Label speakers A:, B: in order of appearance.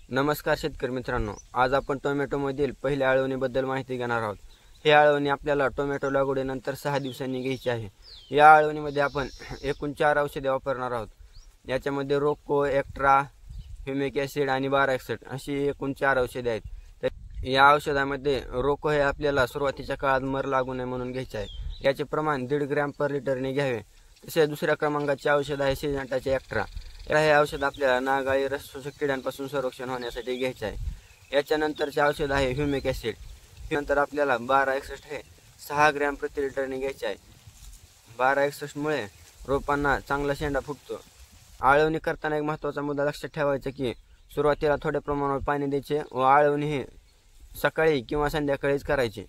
A: नमस्कार शेतकरी मित्रांनो, आज आपण टोमॅटोमधील पहिल्या आळवणीबद्दल माहिती घेणार आहोत। ही आळवणी आपल्याला टोमॅटो लागवडीनंतर 6 दिवसांनी घ्यायची आहे। या आळवणीमध्ये आपण एकूण 4 औषधे वापरणार आहोत। याच्यामध्ये रोको, एक्ट्रा, ह्युमिक ॲसिड आणि बाराक्सेट अशी एकूण 4 औषधे आहेत। तर या औषधामध्ये रोको हे आपल्याला सुरुवातीच्या काळात मर लागू नये म्हणून घ्यायचे आहे। याचे प्रमाण 1.5 ग्रॅम पर लिटरने घ्यावे। तसेच दुसऱ्या क्रमांकाचे औषध आहे सिजंटाचे एक्ट्रा। हे औषध आपल्याला नागाळी रस शोषक किड्यांपासून संरक्षण होण्यासाठी घ्यायचे आहे। याच्यानंतरचे औषध आहे ह्युमिक ॲसिड। नंतर आपल्याला 1261 हे 6 ग्रॅम प्रति लिटरने घ्यायचे आहे। 1261 मुळे रोपांना चांगला शेंडा फुटतो। आळवणी करताना एक महत्त्वाचा मुद्दा लक्षात ठेवायचा की सुरुवातीला थोड्या प्रमाणावर पाणी द्यायचे व आळवणी ही सकाळी किंवा संध्याकाळीच करायची।